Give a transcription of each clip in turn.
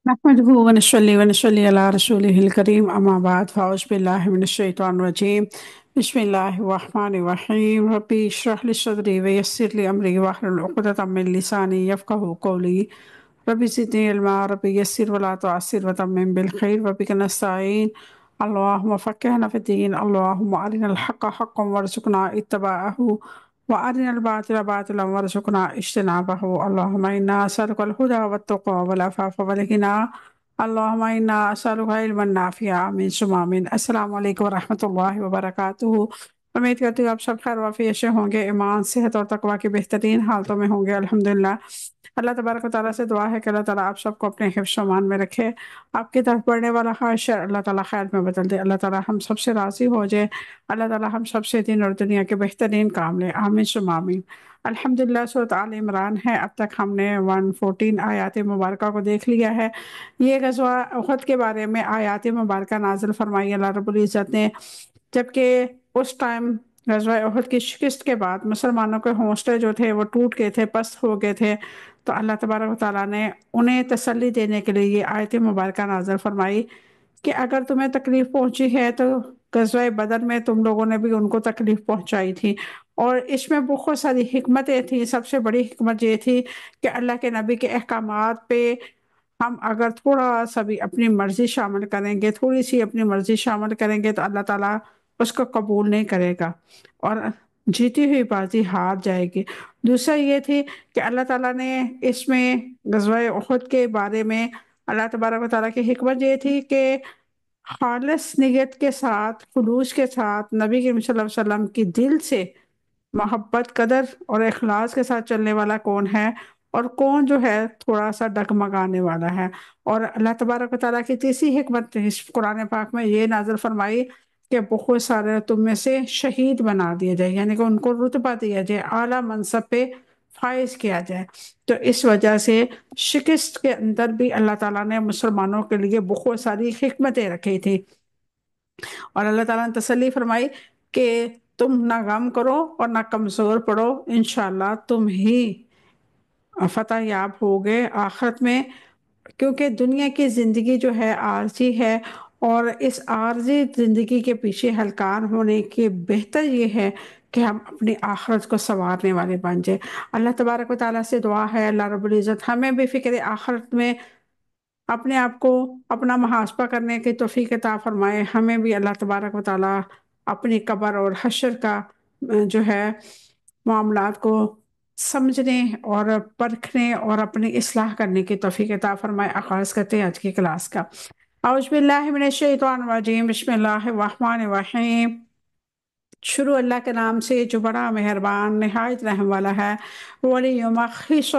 نحمده ونصلي على رسوله الكريم أما بعد فأعوذ بالله من الشيطان الرجيم. بسم الله الرحمن الرحيم. ربي اشرح لي صدري ويسر لي أمري واحلل عقدة من لساني يفقهوا قولي. ربي زدني علما. ربي يسر ولا تعسر وتمم بالخير وبك نستعين. اللهم فقهنا في الدين. اللهم أرنا الحق حقا وارزقنا اتباعه وأرنا الباطل باطلا وارزقنا اجتنابه. اللهم إنا نسألك الهدى والتقى والعفاف والغنى. اللهم إنا نسألك علما نافعا آمين ثم آمين. السلام علیکم ورحمۃ اللہ وبرکاتہ. امید کرتی ہوں آپ سب خیر وافیت سے ہوں گے، ایمان صحت اور تقوی کی بہترین حالتوں میں ہوں گے الحمدللہ. اللہ تبارک و تعالیٰ سے دعا ہے کہ اللہ تعالیٰ آپ سب کو اپنے حفظ و امان میں رکھے. آپ کی طرف بڑھنے والا خواہش ہے اللہ تعالیٰ خیر میں بدل دے. اللہ تعالیٰ ہم سب سے راضی ہو جائے. اللہ تعالیٰ ہم سب سے دین اور دنیا کے بہترین کام لے آمین ثم آمین. الحمدللہ سورۃ آل عمران ہے. اب تک ہم نے 114 آیات مبارکہ کو دیکھ لیا ہے. یہ غزوہ احد کے بارے میں آیات مبارکہ نازل فرمائی اللہ رب العزت نے، جبکہ اس ٹائم غزوہ احد کی شکست کے بعد مسلمانوں کے حوصلے جو تھے وہ ٹوٹ گئے تھے، پست ہو گئے تھے. تو اللہ تبارک و تعالیٰ نے انہیں تسلی دینے کے لیے یہ آیت مبارکہ نازل فرمائی کہ اگر تمہیں تکلیف پہنچی ہے تو غزوہ بدر میں تم لوگوں نے بھی ان کو تکلیف پہنچائی تھی، اور اس میں بہت ساری حکمتیں تھیں. سب سے بڑی حکمت یہ تھی کہ اللہ کے نبی کے احکامات پہ ہم اگر تھوڑا سا بھی اپنی مرضی شامل کریں گے، تھوڑی سی اپنی مرضی شامل کریں گے تو اللہ تعالیٰ اس کو قبول نہیں کرے گا اور جیتی ہوئی بازی ہار جائے گی. دوسرا یہ تھی کہ اللہ تعالیٰ نے اس میں غزوہ احد کے بارے میں اللہ تبارک و تعالیٰ کی حکمت یہ تھی کہ خالص نیت کے ساتھ، خلوص کے ساتھ نبی کریم صلی اللہ علیہ وسلم کی دل سے محبت، قدر اور اخلاص کے ساتھ چلنے والا کون ہے اور کون جو ہے تھوڑا سا ڈگمگانے والا ہے. اور اللہ تبارک و تعالیٰ کی تیسری حکمت اس قرآن پاک میں یہ نازل فرمائی کہ بہت سارے تم میں سے شہید بنا دیا جائے، یعنی کہ ان کو رتبہ دیا جائے، اعلیٰ منصب پہ فائز کیا جائے. تو اس وجہ سے شکست کے اندر بھی اللہ تعالیٰ نے مسلمانوں کے لیے بہت ساری حکمتیں رکھی تھی، اور اللہ تعالیٰ نے تسلی فرمائی کہ تم نہ غم کرو اور نہ کمزور پڑو، انشاءاللہ تم ہی فتح یاب ہوگے آخرت میں. کیونکہ دنیا کی زندگی جو ہے عارضی ہے، اور اس عارضی زندگی کے پیچھے ہلکان ہونے کے بہتر یہ ہے کہ ہم اپنی آخرت کو سنوارنے والے بن جائیں. اللہ تبارک و تعالیٰ سے دعا ہے اللہ رب العزت ہمیں بھی فکر آخرت میں اپنے آپ کو اپنا محاسبہ کرنے کی توفیق عطا فرمائے. ہمیں بھی اللہ تبارک و تعالیٰ اپنی قبر اور حشر کا جو ہے معاملات کو سمجھنے اور پرکھنے اور اپنی اصلاح کرنے کی توفیق عطا فرمائے. آغاز کرتے ہیں آج کی کلاس کا. اعوذ باللہ من الشیطان الرجیم. بسم اللہ الرحمن الرحیم. شروع اللہ کے نام سے جو بڑا مہربان نہایت رحم والا ہے. وَلِيُمَحِّصَ،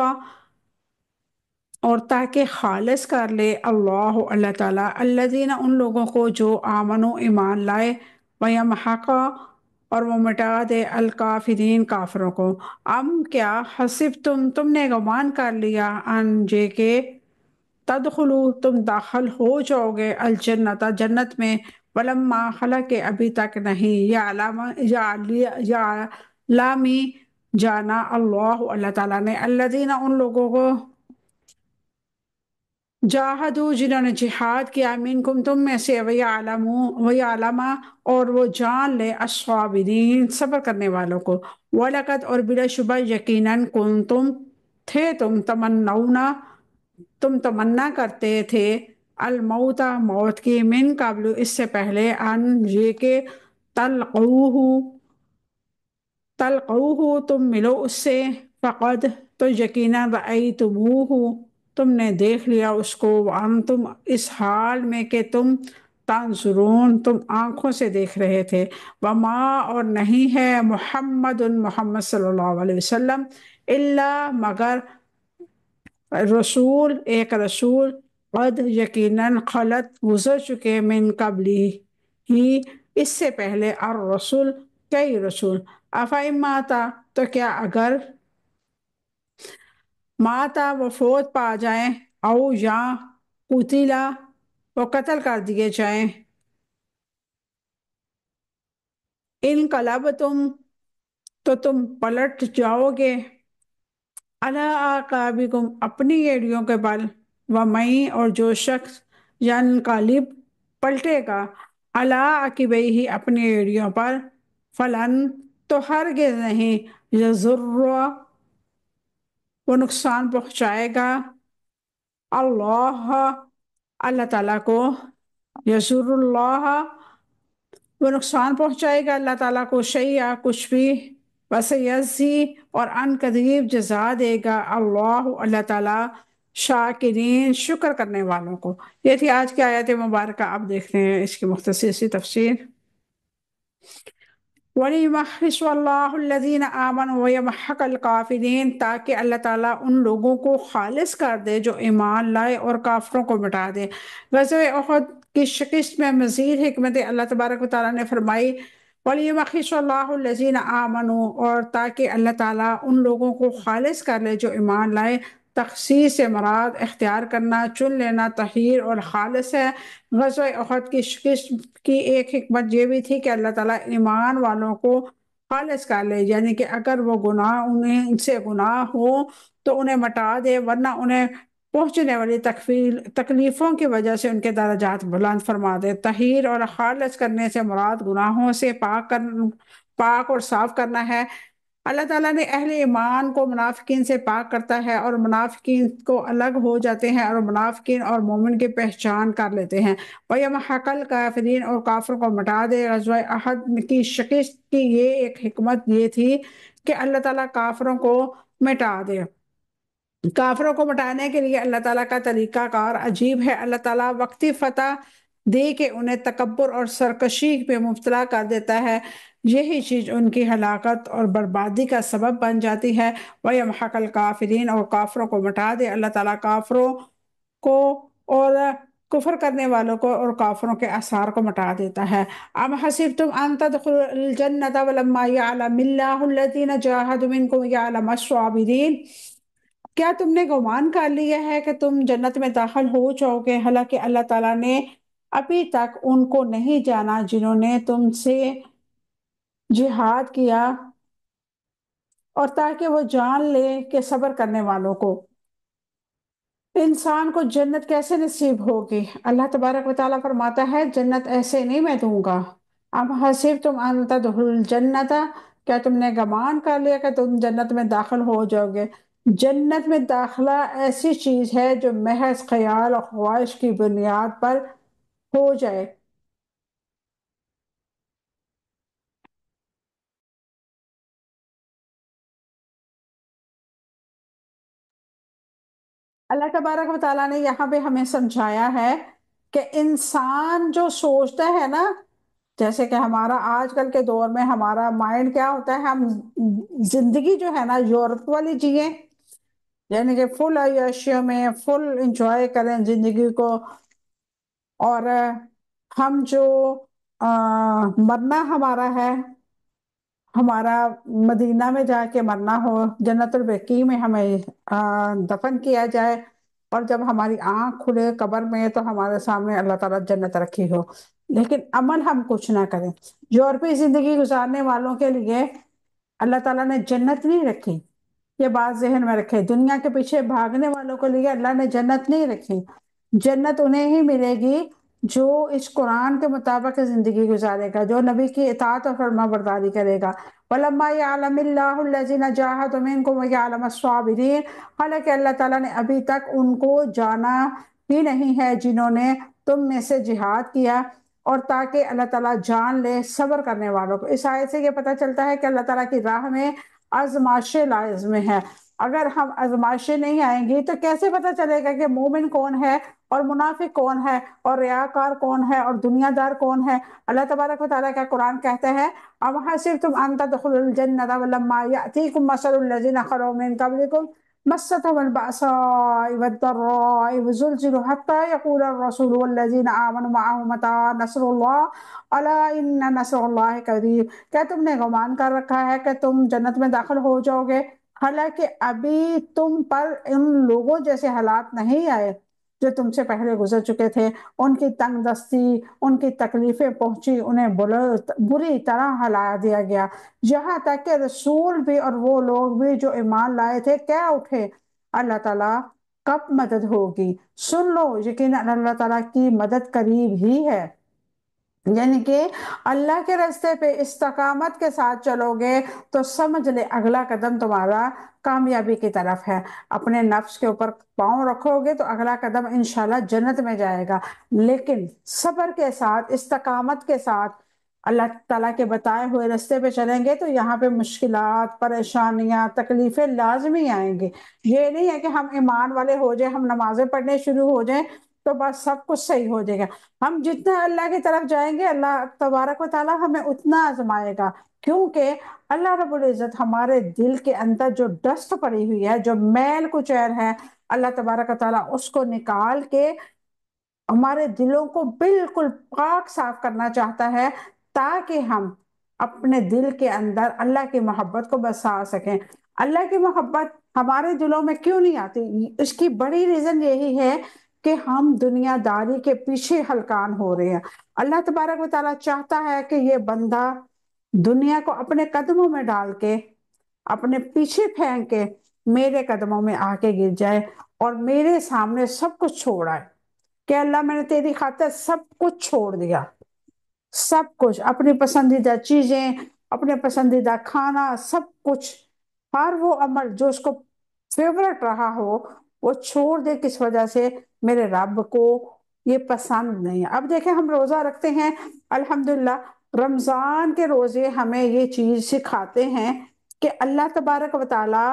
اور تاکہ خالص کر لے اللہ تعالیٰ الذین ان لوگوں کو جو آمنو ایمان لائے، وَيَمْحَقَ، اور وہ مٹا دے الکافرین کافروں کو. کیا حسب تم نے گمان کر لیا ان جے کے تدخلو تم داخل ہو جاؤ گے الجنت جنت میں، ولما حالانکہ ابھی تک نہیں، یا لامی جانا اللہ تعالیٰ نے الذین ان لوگوں کو جاہدو جنہوں نے جہاد کیا منکم تم میں سے، وَيَعْلَمَ، اور وہ جان لے الصابرین صبر کرنے والوں کو. وَلَقَدْ، اور بلا شبہ یقیناً کنتم تھے تم تم تمنا کرتے تھے الموت موت کی من قبل اس سے پہلے ان یہ کہ تلقوہ تم ملو اس سے، فقد تو یقیناً رأیتموہ تم نے دیکھ لیا اس کو، وانتم اس حال میں کہ تم تنظرون تم آنکھوں سے دیکھ رہے تھے. وما، اور نہیں ہے محمد صلی اللہ علیہ وسلم الا مگر رسول ایک رسول، قد یقیناً خلط گزر چکے من قبلی ہی اس سے پہلے الرسول کئی رسول. افئن ماتا، تو کیا اگر ماتا وہ فوت پا جائیں، او یا قتلا وہ قتل کر دیے جائیں، انقلبتم تو تم پلٹ جاؤ گے، علی اعقابکم اپنی ایڑیوں کے بل، ومئی اور جو شخص ینقلب پلٹے گا علی عقبیہ اپنی ایڑیوں پر فلن تو ہرگز نہیں یضر وہ نقصان پہنچائے گا اللہ اللہ تعالیٰ کو یضر اللہ وہ نقصان پہنچائے گا اللہ تعالیٰ کو شیئا کچھ بھی وسیجزی اور ان قریب جزا دے گا اللہ اللہ تعالیٰ شاکرین شکر کرنے والوں کو۔ یہ تھی آج کی آیت مبارکہ۔ اب دیکھتے ہیں اس کی مختصر سی تفسیر۔ وَلِيُمَحِّصَ اللَّهُ الَّذِينَ آمَنُوا وَيَمْحَقَ الْكَافِرِينَ تاکہ اللہ تعالیٰ ان لوگوں کو خالص کر دے جو ایمان لائے اور کافروں کو مٹا دے۔ غزوہ احد کی شکست میں مزید حکمت اللہ تبارک و تعالیٰ نے فرمائی وَلِيُمَحِّصَ اللَّهُ الَّذِينَ آمَنُوا اور تاکہ اللہ تعالیٰ ان لوگوں کو خالص کر لے جو ایمان لائے۔ تخصیص سے مراد اختیار کرنا، چن لینا، تحیر اور خالص ہے۔ غزوہ احد کی شکست کی ایک حکمت یہ بھی تھی کہ اللہ تعالیٰ ایمان والوں کو خالص کر لے، یعنی کہ اگر وہ ان سے گناہ ہو تو انہیں مٹا دے، ورنہ انہیں پہنچنے والی تکلیفوں کی وجہ سے ان کے درجات بلند فرما دے۔ تحیر اور خالص کرنے سے مراد گناہوں سے پاک اور صاف کرنا ہے۔ اللہ تعالیٰ نے اہل ایمان کو منافقین سے پاک کرتا ہے اور منافقین کو الگ ہو جاتے ہیں اور منافقین اور مومن کی پہچان کر لیتے ہیں۔ وَيَمْحَقَ الْكَافِرِينَ اور کافروں کو مٹا دے۔ غزوہ احد کی شکست کی یہ ایک حکمت یہ تھی کہ اللہ تعالیٰ کافروں کو مٹا دے۔ کافروں کو مٹانے کے لیے اللہ تعالیٰ کا طریقہ کار عجیب ہے۔ اللہ تعالیٰ وقتی فتح دے کے انہیں تکبر اور سرکشی پہ مبتلا کر دیتا ہے، یہی چیز ان کی ہلاکت اور بربادی کا سبب بن جاتی ہے۔ وَيَمْحَقَ الْكَافِرِينَ اور کافروں کو مٹا دے۔ اللہ تعالیٰ کافروں کو اور کفر کرنے والوں کو اور کافروں کے آثار کو مٹا دیتا ہے۔ ام حسبتم ان تدخلوا الجنة ولما يعلم الله الذين جاهدوا منكم ويعلم الصابرين کیا تم نے گمان کر لیا ہے کہ تم جنت میں داخل ہو جاؤ گے، حالانکہ اللہ تعالیٰ نے ابھی تک ان کو نہیں جانا جنہوں نے تم سے جہاد کیا، اور تاکہ وہ جان لے کہ صبر کرنے والوں کو انسان کو جنت کیسے نصیب ہوگی۔ اللہ تبارک و تعالیٰ فرماتا ہے جنت ایسے نہیں میں دوں گا۔ ام حسبتم ان تدخلوا الجنت کیا تم نے گمان کر لیا کہ تم جنت میں داخل ہو جاؤ گے۔ جنت میں داخلہ ایسی چیز ہے جو محض خیال اور خواہش کی بنیاد پر ہو جائے۔ اللہ تبارک و تعالیٰ نے یہاں پہ ہمیں سمجھایا ہے کہ انسان جو سوچتا ہے نا، جیسے کہ ہمارا آج کل کے دور میں ہمارا مائنڈ کیا ہوتا ہے، ہم زندگی جو ہے نا یورپ والی جیئیں، یعنی کہ فل عیاشیوں میں فل انجوائے کریں زندگی کو، اور ہم جو مرنا ہمارا ہے، ہمارا مدینہ میں جا کے مرنا ہو، جنت البقیع میں ہمیں دفن کیا جائے، اور جب ہماری آنکھ کھلے قبر میں تو ہمارے سامنے اللہ تعالیٰ جنت رکھی ہو، لیکن عمل ہم کچھ نہ کریں۔ یورپی زندگی گزارنے والوں کے لیے اللہ تعالیٰ نے جنت نہیں رکھی، یہ بات ذہن میں رکھے۔ دنیا کے پیچھے بھاگنے والوں کے لیے اللہ نے جنت نہیں رکھی۔ جنت انہیں ہی ملے گی جو اس قرآن کے مطابق زندگی گزارے گا، جو نبی کی اطاعت اور فرما برداری کرے گا۔ وَلَمَّا يَعْلَمِ اللَّهُ الَّذِينَ جَاهَدُوا مِنكُمْ وَيَعْلَمَ الصَّابِرِينَ حالانکہ اللہ تعالیٰ نے ابھی تک ان کو جانا ہی نہیں ہے جنہوں نے تم میں سے جہاد کیا، اور تاکہ اللہ تعالیٰ جان لے صبر کرنے والوں کو۔ اس آیت سے یہ پتہ چلتا ہے کہ اللہ تعالیٰ کی راہ میں آزمائشیں لازم ہیں۔ اگر ہم آزمائشیں نہیں آئیں گی تو کیسے پتہ چلے گا کہ مومن کون ہے اور منافق کون ہے اور ریاکار کون ہے اور دنیا دار کون ہے۔ اللہ تبارک و تعالیٰ کا قرآن کہتا ہے ام حسبتم ان تدخلوا الجنة ولما يأتيكم مثل الذين خلوا من قبلكم مستهم البأساء والضراء وزلزلوا حتى يقول الرسول والذين آمنوا معه متى نصر الله ألا إن نصر الله قريب کیا تم نے گمان کر رکھا ہے کہ تم جنت میں داخل ہو جاؤ گے، حالانکہ ابھی تم پر ان لوگوں جیسے حالات نہیں آئے جو تم سے پہلے گزر چکے تھے۔ ان کی تنگ دستی، ان کی تکلیفیں پہنچی، انہیں بری طرح ہلا دیا گیا، یہاں تک کہ رسول بھی اور وہ لوگ بھی جو ایمان لائے تھے کہہ اٹھے اللہ تعالیٰ کب مدد ہوگی؟ سن لو، یقیناً اللہ تعالیٰ کی مدد قریب ہی ہے۔ یعنی کہ اللہ کے راستے پہ استقامت کے ساتھ چلو گے تو سمجھ لے اگلا قدم تمہارا کامیابی کی طرف ہے۔ اپنے نفس کے اوپر پاؤں رکھو گے تو اگلا قدم انشاءاللہ جنت میں جائے گا، لیکن صبر کے ساتھ، استقامت کے ساتھ اللہ تعالیٰ کے بتائے ہوئے راستے پہ چلیں گے تو یہاں پہ مشکلات، پریشانیاں، تکلیفیں لازمی آئیں گے۔ یہ نہیں ہے کہ ہم ایمان والے ہو جائیں، ہم نمازیں پڑھنے شروع ہو جائیں تو بس سب کچھ صحیح ہو جائے گا۔ ہم جتنا اللہ کی طرف جائیں گے اللہ تبارک و تعالیٰ ہمیں اتنا آزمائے گا، کیونکہ اللہ رب العزت ہمارے دل کے اندر جو ڈسٹ پڑی ہوئی ہے، جو میل کچیل ہے، اللہ تبارک و تعالیٰ اس کو نکال کے ہمارے دلوں کو بالکل پاک صاف کرنا چاہتا ہے، تاکہ ہم اپنے دل کے اندر اللہ کی محبت کو بسا سکیں۔ اللہ کی محبت ہمارے دلوں میں کیوں نہیں آتی؟ اس کی بڑی ریزن یہی ہے کہ ہم دنیا داری کے پیچھے ہلکان ہو رہے ہیں۔ اللہ تبارک و تعالیٰ چاہتا ہے کہ یہ بندہ دنیا کو اپنے قدموں میں ڈال کے، اپنے پیچھے پھینک کے میرے قدموں میں آ کے گر جائے اور میرے سامنے سب کچھ چھوڑ آئے کہ اللہ میں نے تیری خاطر سب کچھ چھوڑ دیا، سب کچھ، اپنی پسندیدہ چیزیں، اپنے پسندیدہ کھانا، سب کچھ، ہر وہ عمل جو اس کو فیورٹ رہا ہو وہ چھوڑ دے۔ کس وجہ سے؟ میرے رب کو یہ پسند نہیں ہے۔ اب دیکھیں ہم روزہ رکھتے ہیں، الحمدللہ رمضان کے روزے ہمیں یہ چیز سکھاتے ہیں کہ اللہ تبارک و تعالی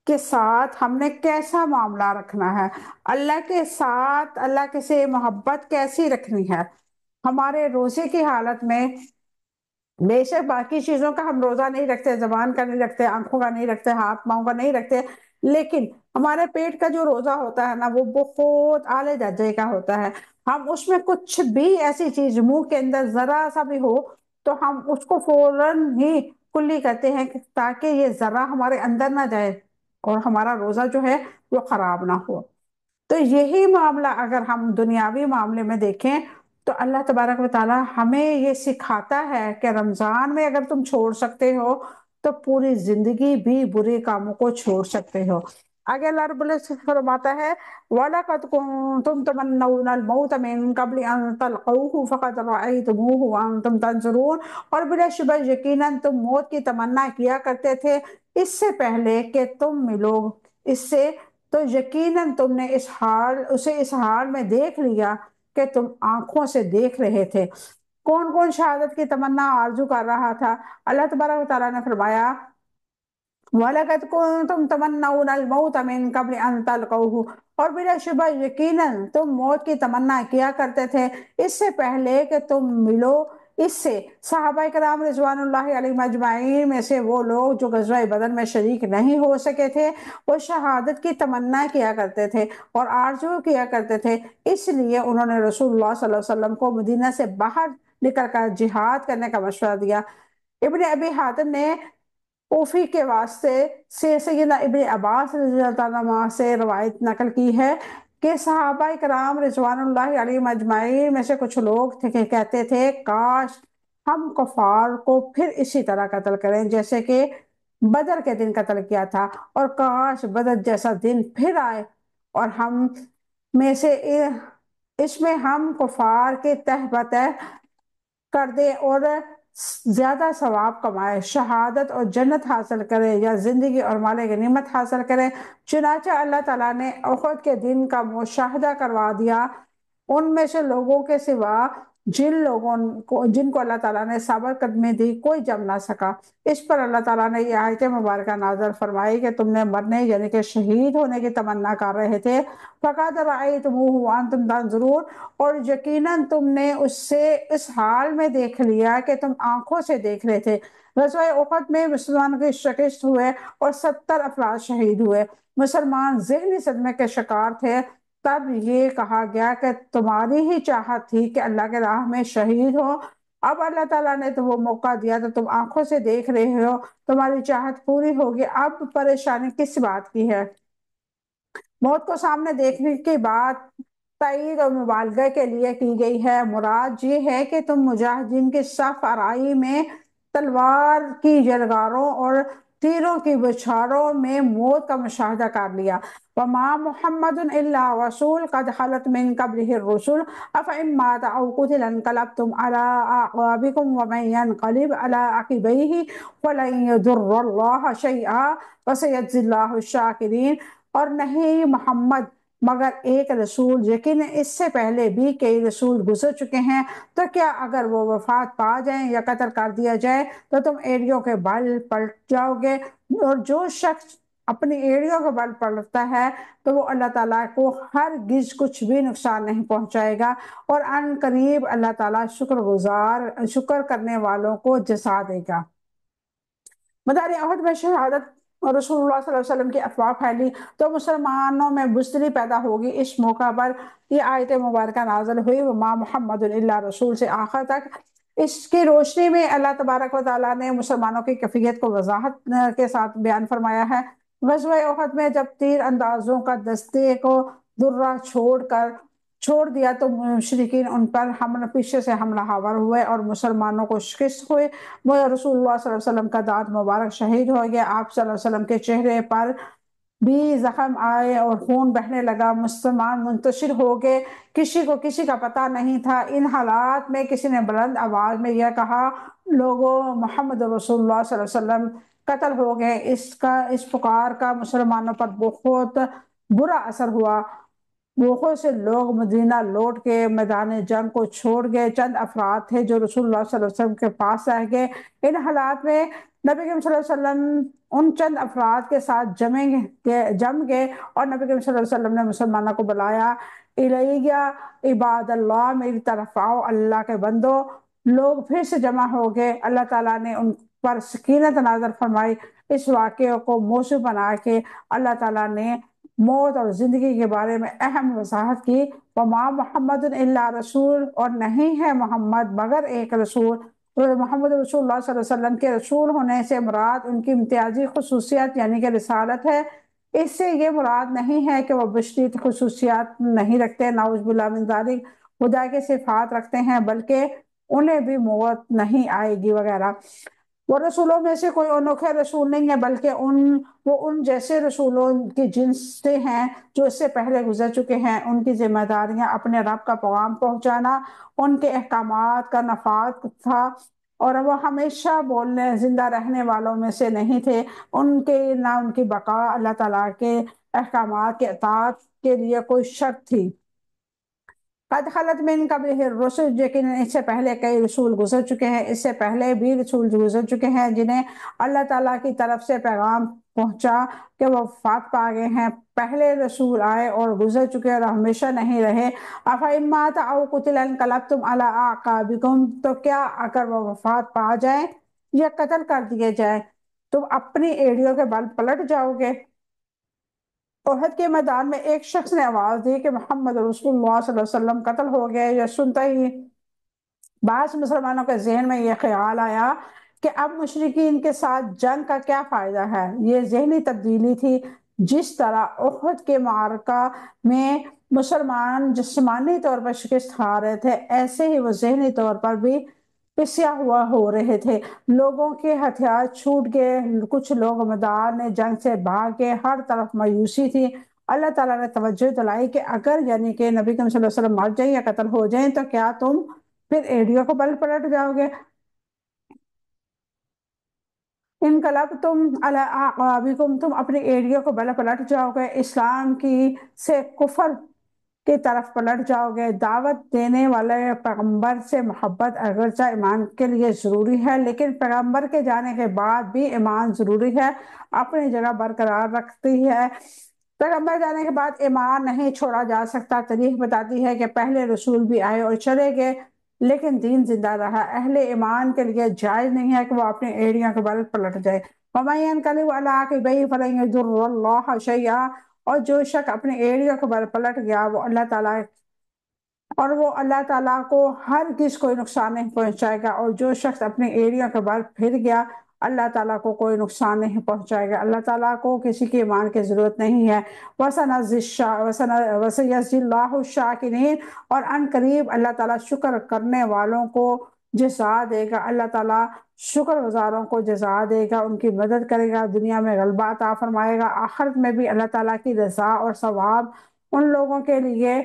کے ساتھ ہم نے کیسا معاملہ رکھنا ہے، اللہ کے ساتھ اللہ کے سے محبت کیسی رکھنی ہے۔ ہمارے روزے کی حالت میں بے شک باقی چیزوں کا ہم روزہ نہیں رکھتے، زبان کا نہیں رکھتے، آنکھوں کا نہیں رکھتے، ہاتھ پاؤں کا نہیں رکھتے، لیکن ہمارے پیٹ کا جو روزہ ہوتا ہے نا وہ بہت اعلیٰ درجے کا ہوتا ہے۔ ہم اس میں کچھ بھی ایسی چیز منہ کے اندر ذرا سا بھی ہو تو ہم اس کو فوراً ہی کلی کرتے ہیں تاکہ یہ ذرا ہمارے اندر نہ جائے اور ہمارا روزہ جو ہے وہ خراب نہ ہو۔ تو یہی معاملہ اگر ہم دنیاوی معاملے میں دیکھیں تو اللہ تبارک و تعالیٰ ہمیں یہ سکھاتا ہے کہ رمضان میں اگر تم چھوڑ سکتے ہو تو پوری زندگی بھی برے کاموں کو چھوڑ سکتے ہو۔ آگے اللہ رب العزت فرماتا ہے وَلَقَدْ كُنْتُمْ تَمَنَّوْنَ الْمَوْتَ مِن قَبْلِ أَن تَلْقَوْهُ فَقَدْ رَأَيْتُمُوهُ وَأَنْتُمْ تنظرون، اور بلا شبہ یقیناً تم موت کی تمنا کیا کرتے تھے اس سے پہلے کہ تم ملو اس سے، تو یقیناً تم نے اسے اس حال میں دیکھ لیا کہ تم آنکھوں سے دیکھ رہے تھے۔ کون کون شہادت کی تمنا آرزو کر رہا تھا؟ اللہ تبارک و تعالیٰ نے فرمایا وَلَقَدْ كُنْتُمْ تَمَنَّوْنَ الْمَوْتَ مِن قَبْلِ أَن تَلْقَوْهُ، اور بلا شبہ یقیناً تم موت کی تمنا کیا کرتے تھے اس سے پہلے کہ تم ملو اس سے۔ صحابہ کرام رضوان اللہ علیہم اجمعین میں سے وہ لوگ جو غزوہ بدر میں شریک نہیں ہو سکے تھے وہ شہادت کی تمنا کیا کرتے تھے اور آرزو کیا کرتے تھے، اس لیے انہوں نے رسول اللہ صلی اللہ علیہ وسلم کو مدینہ سے باہر نکل کر جہاد کرنے کا مشورہ دیا۔ ابن ابی حاتم نے کوفی کے واسطے سے سیدنا ابن عباس رضی اللہ عنہ سے روایت نقل کی ہے کہ صحابہ کرام رضوان اللہ علیہم اجمعین میں سے کچھ لوگ تھے کہ کہتے تھے کاش ہم کفار کو پھر اسی طرح قتل کریں جیسے کہ بدر کے دن قتل کیا تھا، اور کاش بدر جیسا دن پھر آئے اور ہم میں سے اس میں ہم کفار کے تہ بتہ کر دے اور زیادہ ثواب کمائے، شہادت اور جنت حاصل کرے یا زندگی اور مال غنیمت حاصل کرے۔ چنانچہ اللہ تعالیٰ نے احد کے دن کا مشاہدہ کروا دیا ان میں سے لوگوں کے سوا جن کو اللہ تعالیٰ نے صبر قدمی دی کوئی جم نہ سکا۔ اس پر اللہ تعالیٰ نے یہ آیت مبارکہ نازل فرمائی کہ تم نے مرنے یعنی کہ شہید ہونے کی تمنا کر رہے تھے، فَقَدْ رَأَيْتُمُوهُ وَأَنْتُمْ تَنظُرُونَ، اور یقیناً تم نے اسے اس حال میں دیکھ لیا کہ تم آنکھوں سے دیکھ رہے تھے۔ غزوہ احد میں مسلمان کے شکست ہوئے اور 70 افراد شہید ہوئے۔ مسلمان ذہنی صدمے کے شکار تھے، تب یہ کہا گیا کہ تمہاری ہی چاہت تھی کہ اللہ کے راہ میں شہید ہو، اب اللہ تعالیٰ نے تو وہ موقع دیا تو تم آنکھوں سے دیکھ رہے ہو، تمہاری چاہت پوری ہوگی، اب پریشانی کس بات کی ہے؟ موت کو سامنے دیکھنے کی بات تائید اور مبالغہ کے لیے کی گئی ہے۔ مراد یہ ہے کہ تم مجاہدین کے صف آرائی میں تلوار کی یلغاروں اور تیروں کی بچھاڑوں میں موت کا مشاہدہ کر لیا۔ وَمَا مُحَمَّدٌ إِلَّا رَسُولٌ قَدْ خَلَتْ مِن قَبْلِهِ الرُّسُلُ أَفَإِن مَّاتَ أَوْ قُتِلَ انقلبتم عَلَىٰ أَعْقَابِكُمْ وَمَن يَنقلب عَلَىٰ عَقِبَيْهِ فَلَن يَضُرَّ اللَّهَ شَيْئًا وَسَيَجْزِي اللَّهُ الشَّاكِرِينَ۔ اور نہیں محمد مگر ایک رسول، یقیناً اس سے پہلے بھی کئی رسول گزر چکے ہیں، تو کیا اگر وہ وفات پا جائیں یا قتل کر دیا جائے تو تم ایڑیوں کے بل پلٹ جاؤ گے، اور جو شخص اپنی ایڑیوں کے بل پلٹتا ہے تو وہ اللہ تعالیٰ کو ہرگز کچھ بھی نقصان نہیں پہنچائے گا، اور ان قریب اللہ تعالیٰ شکر کرنے والوں کو جزا دے گا۔ میدان احد میں شہادت رسول اللہ صلی اللہ علیہ وسلم کی افواہ پھیلی تو مسلمانوں میں بزدلی پیدا ہوگی۔ اس موقع پر یہ آیت مبارکہ نازل ہوئی، وما محمد الا رسول سے آخر تک۔ اس کی روشنی میں اللہ تبارک و تعالیٰ نے مسلمانوں کی کیفیت کو وضاحت کے ساتھ بیان فرمایا ہے۔ غزوہ احد میں جب تیر اندازوں کا دستے کو درہ چھوڑ دیا تو مشرکین ان پر پیچھے سے حملہ آور ہوئے اور مسلمانوں کو شکست ہوئے۔ رسول اللہ صلی اللہ علیہ وسلم کا دانت مبارک شہید ہو گیا۔ آپ صلی اللہ علیہ وسلم کے چہرے پر بھی زخم آئے اور خون بہنے لگا، مسلمان منتشر ہو گئے، کسی کو کسی کا پتہ نہیں تھا۔ ان حالات میں کسی نے بلند آواز میں یہ کہا، لوگوں، محمد رسول اللہ صلی اللہ علیہ وسلم قتل ہو گئے۔ اس پکار کا مسلمانوں پر بہت برا اثر ہوا۔ بہت سے لوگ مدینہ لوٹ کے میدان جنگ کو چھوڑ گئے، چند افراد تھے جو رسول اللہ صلی اللہ علیہ وسلم کے پاس رہ گئے۔ ان حالات میں نبی کریم صلی اللہ علیہ وسلم ان چند افراد کے ساتھ جم گئے اور نبی کریم صلی اللہ علیہ وسلم نے مسلمانوں کو بلایا، الیہ عباد اللہ، میری طرف آؤ اللہ کے بندو۔ لوگ پھر سے جمع ہو گئے، اللہ تعالیٰ نے ان پر سکینت نازل فرمائی۔ اس واقعے کو موضوع بنا کے اللہ تعالیٰ نے موت اور زندگی کے بارے میں اہم وضاحت کی۔ وَمَا مُحَمَّدٌ إِلَّا رَسُولٌ، اور نہیں ہے محمد مگر ایک رسول۔ محمد رسول اللہ صلی اللہ علیہ وسلم کے رسول ہونے سے مراد ان کی امتیازی خصوصیت یعنی کہ رسالت ہے۔ اس سے یہ مراد نہیں ہے کہ وہ بشری خصوصیات نہیں رکھتے، نعوذ باللہ من ذالک، خدا کے صفات رکھتے ہیں، بلکہ انہیں بھی موت نہیں آئے گی وغیرہ۔ وہ رسولوں میں سے کوئی انوکھے رسول نہیں ہے، بلکہ وہ ان جیسے رسولوں کی جنس سے ہیں جو اس سے پہلے گزر چکے ہیں۔ ان کی ذمہ داریاں اپنے رب کا پیغام پہنچانا، ان کے احکامات کا نفاذ تھا، اور وہ ہمیشہ بولنے زندہ رہنے والوں میں سے نہیں تھے۔ نہ ان کی بقا اللہ تعالیٰ کے احکامات کے اطاعت کے لیے کوئی شرط تھی۔ قد خلت من قبلہ الرسل، لیکن اس سے پہلے کئی رسول گزر چکے ہیں، اس سے پہلے بھی رسول گزر چکے ہیں جنہیں اللہ تعالیٰ کی طرف سے پیغام پہنچا کہ وہ وفات پا گئے ہیں۔ پہلے رسول آئے اور گزر چکے اور ہمیشہ نہیں رہے۔ أَفَإِن مَّاتَ أَوْ قُتِلَ انقلبتم عَلَىٰ أَعْقَابِكُمْ، تو کیا اگر وہ وفات پا جائیں یا قتل کر دیے جائیں تم اپنی ایڑیوں کے بل پلٹ جاؤ گے۔ احد کے میدان میں ایک شخص نے آواز دی کہ محمد رسول اللہ صلی اللہ علیہ وسلم قتل ہو گئے۔ یہ سنتا ہی بعض مسلمانوں کے ذہن میں یہ خیال آیا کہ اب مشرکین کے ساتھ جنگ کا کیا فائدہ ہے۔ یہ ذہنی تبدیلی تھی۔ جس طرح احد کے معرکہ میں مسلمان جسمانی طور پر شکست کھا رہے تھے، ایسے ہی وہ ذہنی طور پر بھی پسیا ہوا ہو رہے تھے۔ لوگوں کے ہتھیار چھوٹ گئے، کچھ لوگ میدان جنگ سے بھاگ گئے، ہر طرف مایوسی تھی۔ اللہ تعالیٰ نے توجہ دلائی کہ اگر یعنی کہ نبی کریم صلی اللہ علیہ وسلم مر جائیں یا قتل ہو جائیں تو کیا تم پھر ایڑیوں کو بل پلٹ جاؤ گے۔ انقلبتم علی اعقابکم، تم اپنی ایڑیوں کو بل پلٹ جاؤ گے، اسلام سے کفر کی طرف پلٹ جاؤ گے۔ دعوت دینے والے پیغمبر سے محبت اگرچہ ایمان کے لیے ضروری ہے، لیکن پیغمبر کے جانے کے بعد بھی ایمان ضروری ہے، اپنی جگہ برقرار رکھتی ہے۔ پیغمبر جانے کے بعد ایمان نہیں چھوڑا جا سکتا۔ تاریخ بتاتی ہے کہ پہلے رسول بھی آئے اور چلے گئے، لیکن دین زندہ رہا۔ اہل ایمان کے لیے جائز نہیں ہے کہ وہ اپنی ایڑیاں کے بل پلٹ جائے۔ وَمَن يَنقَلِبْ عَلَىٰ عَقِبَيْهِ فَلَن يَضُرَّ اللَّهَ شَيْئًا، اور جو شخص اپنی ایڑیوں کے بل پلٹ گیا وہ اللہ تعالیٰ کو ہرگز کوئی نقصان نہیں پہنچائے گا، اور جو شخص اپنی ایڑیوں کے بل پھر گیا اللہ تعالیٰ کو کوئی نقصان نہیں پہنچائے گا۔ اللہ تعالیٰ کو کسی کی ایمان کی ضرورت نہیں ہے۔ وَسَيَجْزِي اللَّهُ الشَّاكِرِينَ، اور ان قریب اللہ تعالیٰ شکر کرنے والوں کو جزا دے گا۔ اللہ تعالیٰ شکر گزاروں کو جزا دے گا، ان کی مدد کرے گا، دنیا میں غلبہ عطا فرمائے گا، آخرت میں بھی اللہ تعالیٰ کی رضا اور ثواب ان لوگوں کے لیے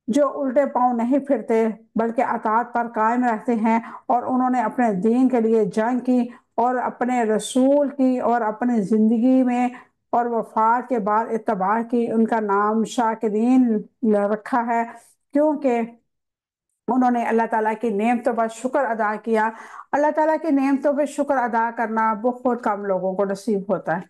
جو الٹے پاؤں نہیں پھرتے بلکہ اطاعت پر قائم رہتے ہیں، اور انہوں نے اپنے دین کے لیے جنگ کی اور اپنے رسول کی اور اپنی زندگی میں اور وفات کے بعد اتباع کی۔ ان کا نام شاکرین رکھا ہے، کیونکہ انہوں نے اللہ تعالیٰ کی نعمتوں پر شکر ادا کیا۔ اللہ تعالیٰ کی نعمتوں پہ شکر ادا کرنا بہت کم لوگوں کو نصیب ہوتا ہے،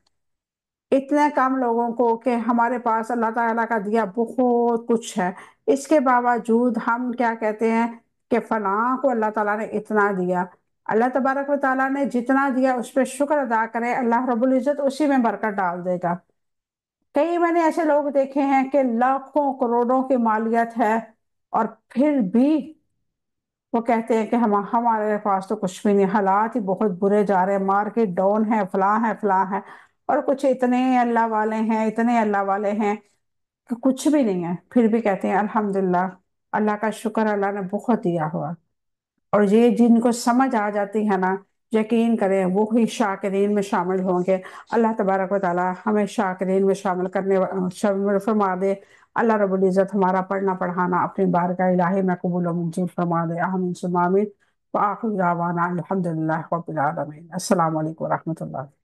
اتنے کم لوگوں کو کہ ہمارے پاس اللہ تعالیٰ کا دیا بہت کچھ ہے، اس کے باوجود ہم کیا کہتے ہیں کہ فلاں کو اللہ تعالیٰ نے اتنا دیا۔ اللہ تبارک و تعالیٰ نے جتنا دیا اس پہ شکر ادا کرے، اللہ رب العزت اسی میں برکت ڈال دے گا۔ کئی میں نے ایسے لوگ دیکھے ہیں کہ لاکھوں کروڑوں کی مالیت ہے اور پھر بھی وہ کہتے ہیں کہ ہمارے پاس تو کچھ بھی نہیں، حالات ہی بہت برے جا رہے ہیں، مارکیٹ ڈاؤن ہے، فلاں ہے، فلاں ہے، اور کچھ اتنے اللہ والے ہیں، اتنے اللہ والے ہیں کہ کچھ بھی نہیں ہے، پھر بھی کہتے ہیں الحمدللہ، اللہ کا شکر، اللہ نے بہت دیا ہوا۔ اور یہ جن کو سمجھ آ جاتی ہے نا، یقین کریں وہی شاکرین میں شامل ہوں گے۔ اللہ تبارک و تعالی ہمیں شاکرین میں شامل فرما دے۔ اللہ رب العزت ہمارا پڑھنا پڑھانا اپنی بارگاہ الہی میں قبول و منظور فرما دے، آمین ثم آمین۔ وآخر دعوانا الحمدللہ رب العالمین۔ السلام علیکم ورحمۃ اللہ۔